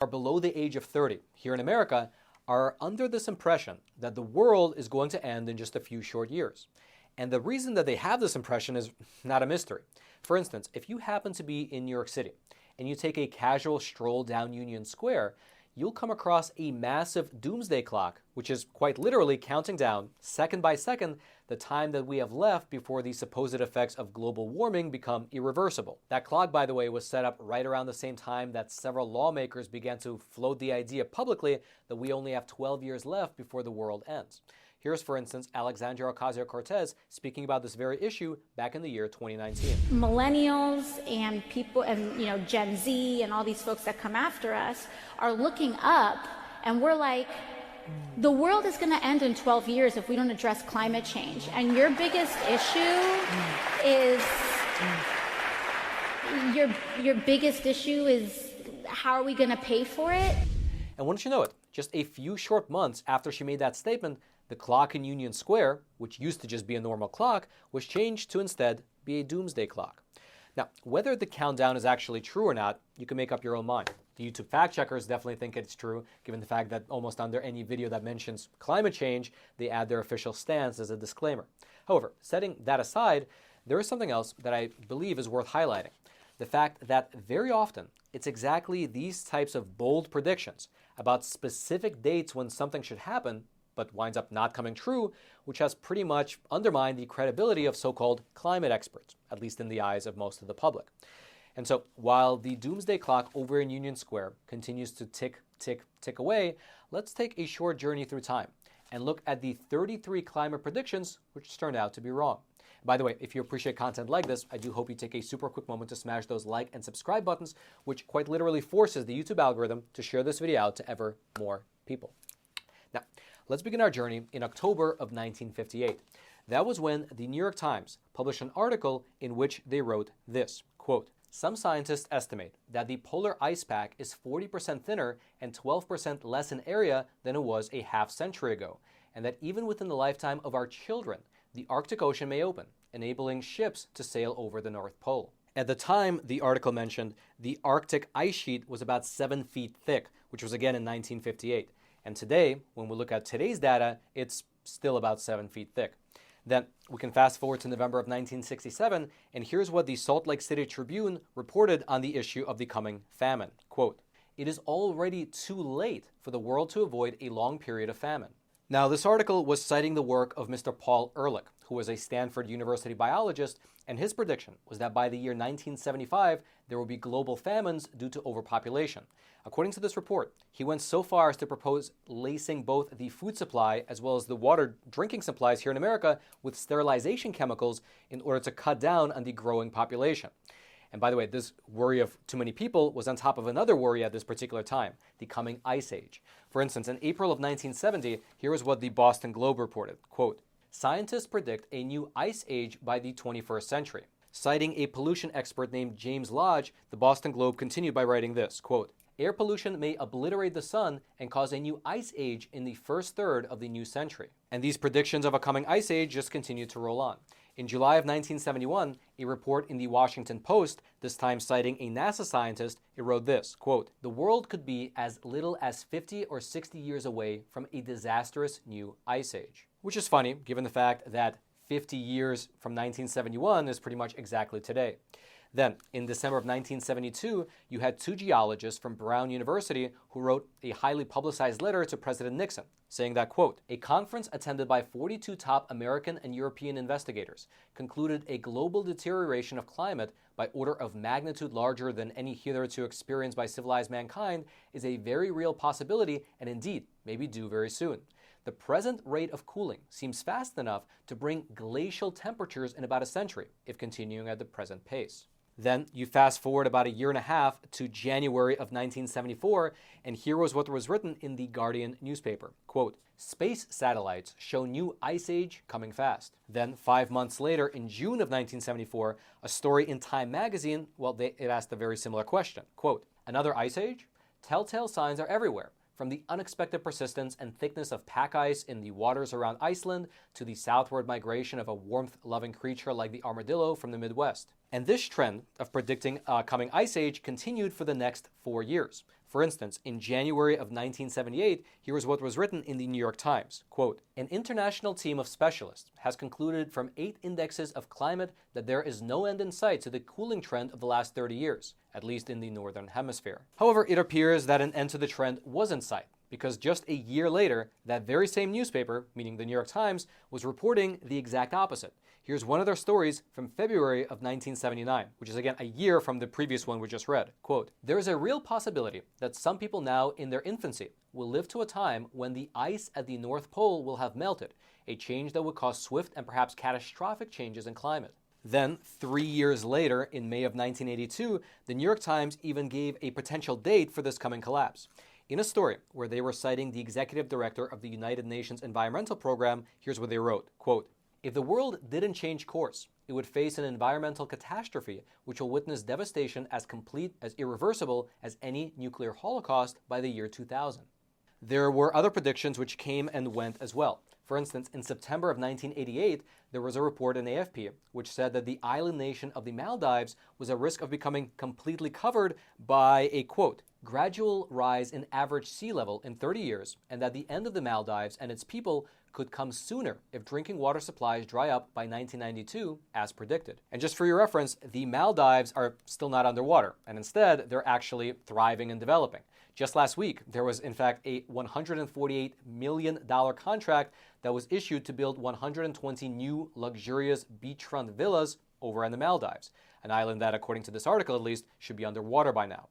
are below the age of 30 here in America are under this impression that the world is going to end in just a few short years. And the reason that they have this impression is not a mystery. For instance, if you happen to be in New York City and you take a casual stroll down Union Square, you'll come across a massive doomsday clock, which is quite literally counting down, second by second, the time that we have left before the supposed effects of global warming become irreversible. That clock, by the way, was set up right around the same time that several lawmakers began to float the idea publicly that we only have 12 years left before the world ends. Here's, for instance, Alexandria Ocasio-Cortez speaking about this very issue back in the year 2019. Millennials and people, and Gen Z and all these folks that come after us are looking up, and we're like, the world is going to end in 12 years if we don't address climate change. And your biggest issue is your biggest issue is how are we going to pay for it? And wouldn't you know it, just a few short months after she made that statement, the clock in Union Square, which used to just be a normal clock, was changed to instead be a doomsday clock. Now, whether the countdown is actually true or not, you can make up your own mind. The YouTube fact checkers definitely think it's true, given the fact that almost under any video that mentions climate change, they add their official stance as a disclaimer. However, setting that aside, there is something else that I believe is worth highlighting. The fact that very often it's exactly these types of bold predictions about specific dates when something should happen but winds up not coming true, which has pretty much undermined the credibility of so-called climate experts, at least in the eyes of most of the public. And so while the doomsday clock over in Union Square continues to tick, tick, tick away, let's take a short journey through time and look at the 33 climate predictions which turned out to be wrong. By the way, if you appreciate content like this, I do hope you take a super quick moment to smash those like and subscribe buttons, which quite literally forces the YouTube algorithm to share this video out to ever more people. Now, let's begin our journey in October of 1958. That was when the New York Times published an article in which they wrote this, quote, "Some scientists estimate that the polar ice pack is 40% thinner and 12% less in area than it was a half century ago, and that even within the lifetime of our children, the Arctic Ocean may open, enabling ships to sail over the North Pole." At the time, the article mentioned the Arctic ice sheet was about 7 feet thick, which was again in 1958. And today, when we look at today's data, it's still about 7 feet thick. Then we can fast forward to November of 1967, and here's what the Salt Lake City Tribune reported on the issue of the coming famine. Quote, "It is already too late for the world to avoid a long period of famine." Now, this article was citing the work of Mr. Paul Ehrlich, who was a Stanford University biologist, and his prediction was that by the year 1975, there will be global famines due to overpopulation. According to this report, he went so far as to propose lacing both the food supply as well as the water drinking supplies here in America with sterilization chemicals in order to cut down on the growing population. And by the way, this worry of too many people was on top of another worry at this particular time, the coming ice age. For instance, in April of 1970, here is what the Boston Globe reported, quote, "Scientists predict a new ice age by the 21st century." Citing a pollution expert named James Lodge, the Boston Globe continued by writing this, quote, "Air pollution may obliterate the sun and cause a new ice age in the first third of the new century." And these predictions of a coming ice age just continued to roll on. In July of 1971, a report in the Washington Post, this time citing a NASA scientist, it wrote this, quote, "The world could be as little as 50 or 60 years away from a disastrous new ice age." Which is funny, given the fact that 50 years from 1971 is pretty much exactly today. Then, in December of 1972, you had two geologists from Brown University who wrote a highly publicized letter to President Nixon, saying that, quote, "A conference attended by 42 top American and European investigators concluded a global deterioration of climate by order of magnitude larger than any hitherto experienced by civilized mankind is a very real possibility and indeed may be due very soon. The present rate of cooling seems fast enough to bring glacial temperatures in about a century, if continuing at the present pace." Then you fast forward about a year and a half to January of 1974, and here was what was written in the Guardian newspaper, quote, "Space satellites show new ice age coming fast." Then 5 months later, in June of 1974, a story in Time magazine, it asked a very similar question, quote, "Another ice age? Telltale signs are everywhere, from the unexpected persistence and thickness of pack ice in the waters around Iceland to the southward migration of a warmth-loving creature like the armadillo from the Midwest." And this trend of predicting a coming ice age continued for the next 4 years. For instance, in January of 1978, here is what was written in the New York Times. Quote, "An international team of specialists has concluded from 8 indexes of climate that there is no end in sight to the cooling trend of the last 30 years, at least in the Northern Hemisphere." However, it appears that an end to the trend was in sight, because just a year later, that very same newspaper, meaning the New York Times, was reporting the exact opposite. Here's one of their stories from February of 1979, which is again a year from the previous one we just read. Quote, "There is a real possibility that some people now in their infancy will live to a time when the ice at the North Pole will have melted, a change that would cause swift and perhaps catastrophic changes in climate." Then, 3 years later, in May of 1982, the New York Times even gave a potential date for this coming collapse. In a story where they were citing the executive director of the United Nations Environmental Program, here's what they wrote. Quote, "If the world didn't change course, it would face an environmental catastrophe which will witness devastation as complete, as irreversible as any nuclear holocaust by the year 2000. There were other predictions which came and went as well. For instance, in September of 1988, there was a report in AFP which said that the island nation of the Maldives was at risk of becoming completely covered by a, quote, "gradual rise in average sea level in 30 years, and that the end of the Maldives and its people could come sooner if drinking water supplies dry up by 1992, as predicted." And just for your reference, the Maldives are still not underwater, and instead, they're actually thriving and developing. Just last week, there was in fact a $148 million contract that was issued to build 120 new luxurious beachfront villas over in the Maldives, an island that, according to this article at least, should be underwater by now.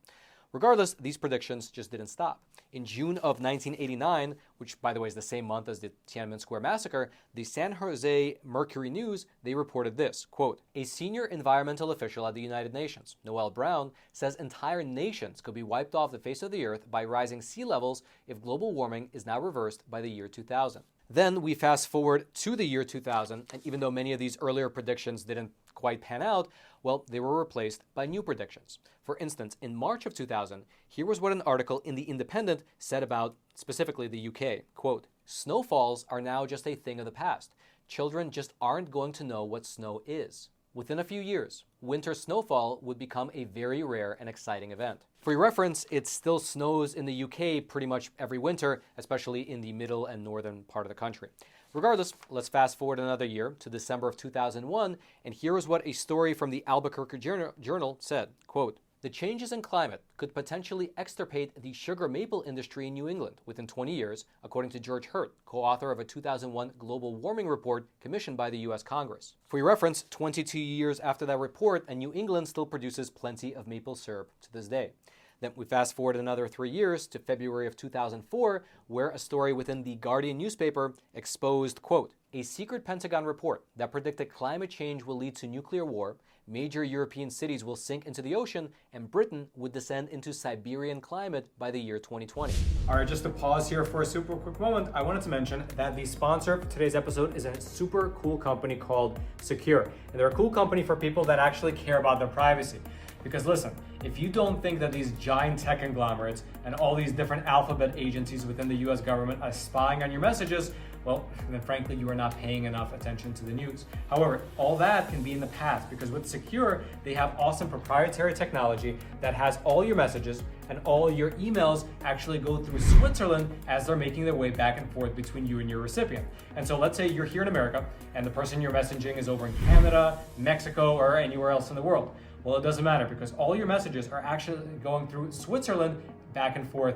Regardless, these predictions just didn't stop. In June of 1989, which by the way is the same month as the Tiananmen Square massacre, the San Jose Mercury News, they reported this, quote, "A senior environmental official at the United Nations, Noel Brown, says entire nations could be wiped off the face of the earth by rising sea levels if global warming is not reversed by the year 2000. Then we fast forward to the year 2000, and even though many of these earlier predictions didn't quite pan out, well, they were replaced by new predictions. For instance, in March of 2000, here was what an article in The Independent said about specifically the UK. Quote, "Snowfalls are now just a thing of the past. Children just aren't going to know what snow is. Within a few years, winter snowfall would become a very rare and exciting event." For your reference, it still snows in the UK pretty much every winter, especially in the middle and northern part of the country. Regardless, let's fast forward another year to December of 2001, and here is what a story from the Albuquerque Journal said, quote, "The changes in climate could potentially extirpate the sugar maple industry in New England within 20 years, according to George Hurt, co-author of a 2001 global warming report commissioned by the U.S. Congress. For your reference, 22 years after that report, and New England still produces plenty of maple syrup to this day. Then we fast forward another 3 years to February of 2004, where a story within the Guardian newspaper exposed, quote, "A secret Pentagon report that predicted climate change will lead to nuclear war, major European cities will sink into the ocean, and Britain would descend into Siberian climate by the year 2020. All right, just to pause here for a super quick moment, I wanted to mention that the sponsor for today's episode is a super cool company called Secure. And they're a cool company for people that actually care about their privacy. Because listen, if you don't think that these giant tech conglomerates and all these different alphabet agencies within the US government are spying on your messages, well, then frankly, you are not paying enough attention to the news. However, all that can be in the past because with Secure, they have awesome proprietary technology that has all your messages and all your emails actually go through Switzerland as they're making their way back and forth between you and your recipient. And so let's say you're here in America and the person you're messaging is over in Canada, Mexico, or anywhere else in the world. Well, it doesn't matter because all your messages are actually going through Switzerland back and forth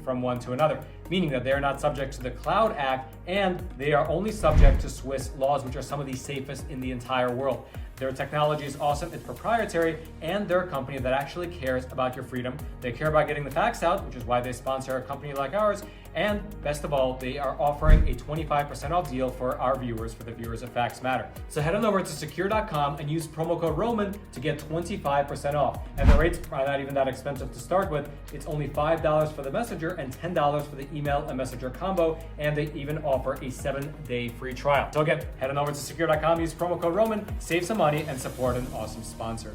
from one to another, meaning that they are not subject to the Cloud Act and they are only subject to Swiss laws, which are some of the safest in the entire world. Their technology is awesome, it's proprietary, and they're a company that actually cares about your freedom. They care about getting the facts out, which is why they sponsor a company like ours. And best of all, they are offering a 25% off deal for our viewers, for the viewers of Facts Matter. So head on over to secure.com and use promo code Roman to get 25% off. And the rates are not even that expensive to start with. It's only $5 for the messenger and $10 for the email and messenger combo. And they even offer a 7-day free trial. So again, head on over to secure.com, use promo code Roman, save some money, and support an awesome sponsor.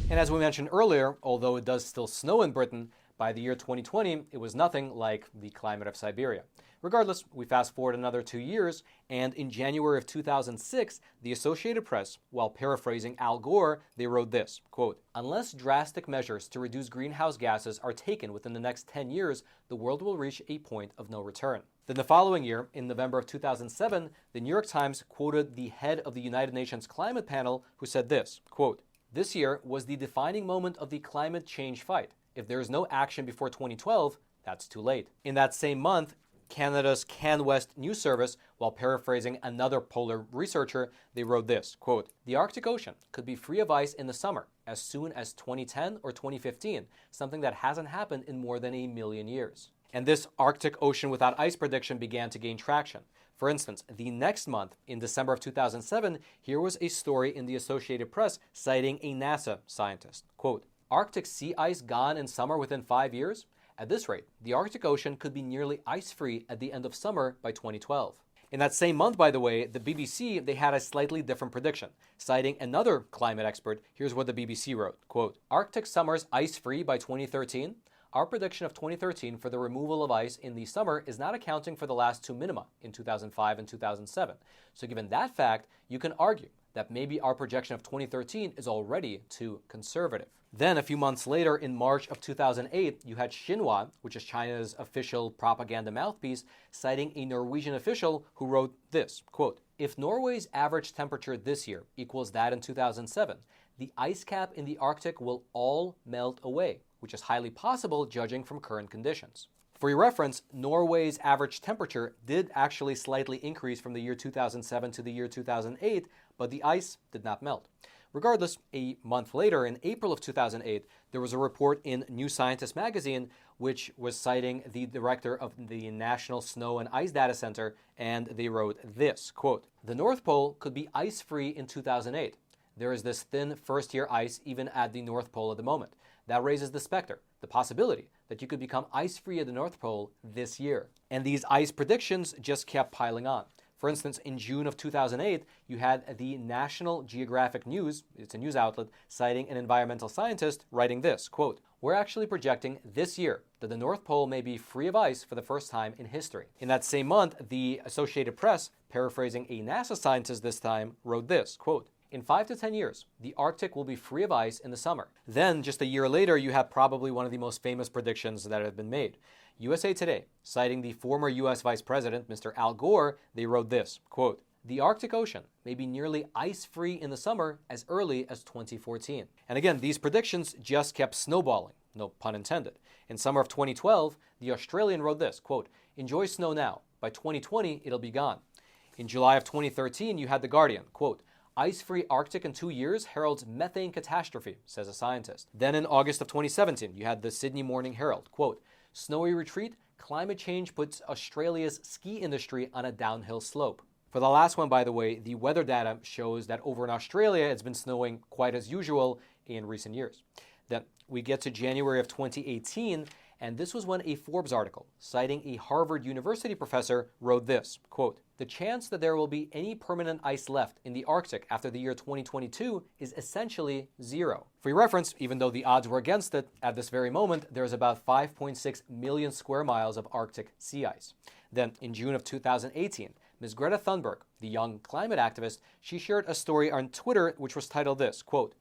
And as we mentioned earlier, although it does still snow in Britain, by the year 2020, it was nothing like the climate of Siberia. Regardless, we fast forward another 2 years, and in January of 2006, the Associated Press, while paraphrasing Al Gore, they wrote this, quote, "Unless drastic measures to reduce greenhouse gases are taken within the next 10 years, the world will reach a point of no return." Then the following year, in November of 2007, the New York Times quoted the head of the United Nations Climate Panel, who said this, quote, "This year was the defining moment of the climate change fight. If there is no action before 2012, that's too late." In that same month, Canada's CanWest News Service, while paraphrasing another polar researcher, they wrote this, quote, "The Arctic Ocean could be free of ice in the summer as soon as 2010 or 2015, something that hasn't happened in more than 1,000,000 years." And this Arctic Ocean without ice prediction began to gain traction. For instance, the next month, in December of 2007, here was a story in the Associated Press citing a NASA scientist, quote, "Arctic sea ice gone in summer within 5 years? At this rate, the Arctic Ocean could be nearly ice-free at the end of summer by 2012. In that same month, by the way, the BBC, they had a slightly different prediction. Citing another climate expert, here's what the BBC wrote, quote, "Arctic summers ice-free by 2013? Our prediction of 2013 for the removal of ice in the summer is not accounting for the last two minima in 2005 and 2007. So given that fact, you can argue that maybe our projection of 2013 is already too conservative." Then a few months later, in March of 2008, you had Xinhua, which is China's official propaganda mouthpiece, citing a Norwegian official who wrote this, quote, "If Norway's average temperature this year equals that in 2007, the ice cap in the Arctic will all melt away, which is highly possible judging from current conditions." For your reference, Norway's average temperature did actually slightly increase from the year 2007 to the year 2008, but the ice did not melt. Regardless, a month later, in April of 2008, there was a report in New Scientist magazine which was citing the director of the National Snow and Ice Data Center, and they wrote this, quote, "The North Pole could be ice-free in 2008. There is this thin first-year ice even at the North Pole at the moment. That raises the specter, the possibility that you could become ice-free at the North Pole this year." And these ice predictions just kept piling on. For instance, in June of 2008, you had the National Geographic News, it's a news outlet, citing an environmental scientist writing this, quote, "We're actually projecting this year that the North Pole may be free of ice for the first time in history." In that same month, the Associated Press, paraphrasing a NASA scientist this time, wrote this, quote, "In 5 to 10 years, the Arctic will be free of ice in the summer." Then, just a year later, you have probably one of the most famous predictions that have been made. USA Today, citing the former U.S. Vice President, Mr. Al Gore, they wrote this, quote, "The Arctic Ocean may be nearly ice-free in the summer as early as 2014. And again, these predictions just kept snowballing, no pun intended. In summer of 2012, the Australian wrote this, quote, "Enjoy snow now. By 2020, it'll be gone." In July of 2013, you had The Guardian, quote, "Ice-free Arctic in 2 years heralds methane catastrophe," says a scientist. Then in August of 2017, you had the Sydney Morning Herald, quote, "Snowy retreat, climate change puts Australia's ski industry on a downhill slope." For the last one, by the way, the weather data shows that over in Australia, it's been snowing quite as usual in recent years. Then we get to January of 2018, and this was when a Forbes article, citing a Harvard University professor, wrote this, quote, "The chance that there will be any permanent ice left in the Arctic after the year 2022 is essentially zero." For your reference, even though the odds were against it, at this very moment, there's about 5.6 million square miles of Arctic sea ice. Then, in June of 2018, Ms. Greta Thunberg, the young climate activist, she shared a story on Twitter which was titled this, quote,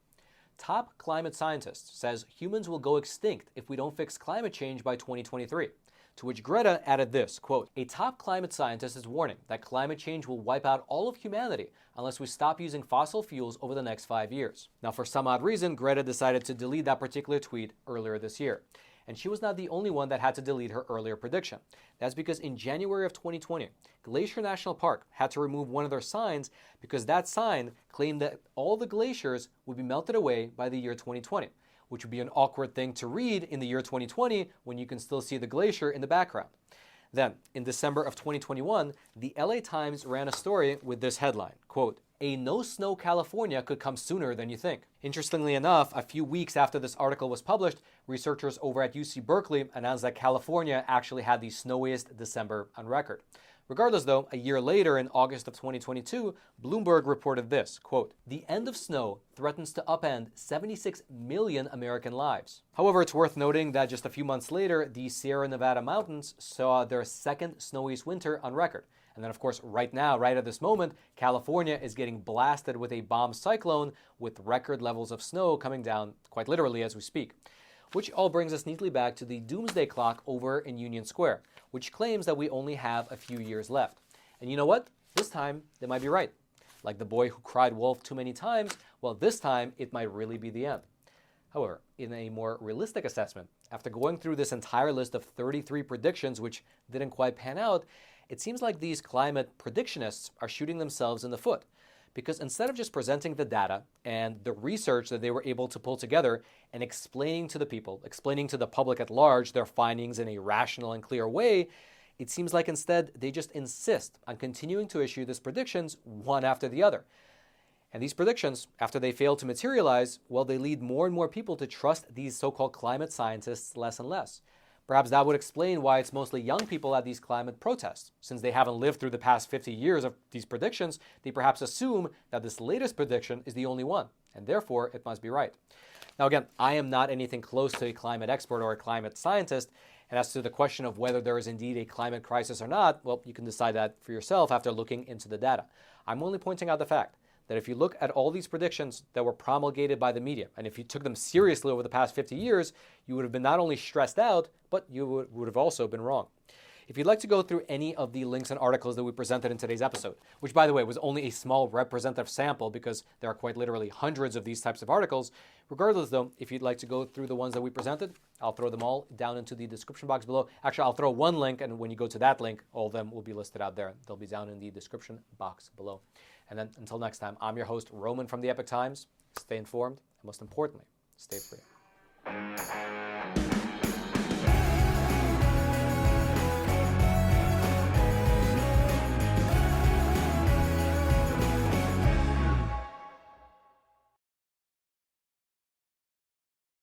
"Top climate scientist says humans will go extinct if we don't fix climate change by 2023. To which Greta added this, quote, "A top climate scientist is warning that climate change will wipe out all of humanity unless we stop using fossil fuels over the next 5 years. Now, for some odd reason, Greta decided to delete that particular tweet earlier this year. And she was not the only one that had to delete her earlier prediction. That's because in January of 2020, Glacier National Park had to remove one of their signs because that sign claimed that all the glaciers would be melted away by the year 2020, which would be an awkward thing to read in the year 2020 when you can still see the glacier in the background. Then, in December of 2021, the LA Times ran a story with this headline, quote, "A no-snow California could come sooner than you think." Interestingly enough, a few weeks after this article was published, researchers over at UC Berkeley announced that California actually had the snowiest December on record. Regardless though, a year later in August of 2022, Bloomberg reported this, quote, "The end of snow threatens to upend 76 million American lives." However, it's worth noting that just a few months later, the Sierra Nevada mountains saw their second snowiest winter on record. And then, of course, right now, right at this moment, California is getting blasted with a bomb cyclone with record levels of snow coming down quite literally as we speak. Which all brings us neatly back to the doomsday clock over in Union Square, which claims that we only have a few years left. And you know what? This time, they might be right. Like the boy who cried wolf too many times, well, this time, it might really be the end. However, in a more realistic assessment, after going through this entire list of 33 predictions which didn't quite pan out, it seems like these climate predictionists are shooting themselves in the foot. Because instead of just presenting the data and the research that they were able to pull together and explaining to the people, explaining to the public at large their findings in a rational and clear way, it seems like instead they just insist on continuing to issue these predictions one after the other. And these predictions, after they fail to materialize, well, they lead more and more people to trust these so-called climate scientists less and less. Perhaps that would explain why it's mostly young people at these climate protests. Since they haven't lived through the past 50 years of these predictions, they perhaps assume that this latest prediction is the only one, and therefore it must be right. Now again, I am not anything close to a climate expert or a climate scientist, and as to the question of whether there is indeed a climate crisis or not, well, you can decide that for yourself after looking into the data. I'm only pointing out the fact that if you look at all these predictions that were promulgated by the media, and if you took them seriously over the past 50 years, you would have been not only stressed out, but you would have also been wrong. If you'd like to go through any of the links and articles that we presented in today's episode, which by the way was only a small representative sample because there are quite literally hundreds of these types of articles, regardless though, if you'd like to go through the ones that we presented, I'll throw them all down into the description box below. Actually, I'll throw one link, and when you go to that link, all of them will be listed out there. They'll be down in the description box below. And then until next time, I'm your host, Roman from the Epoch Times. Stay informed, and most importantly, stay free.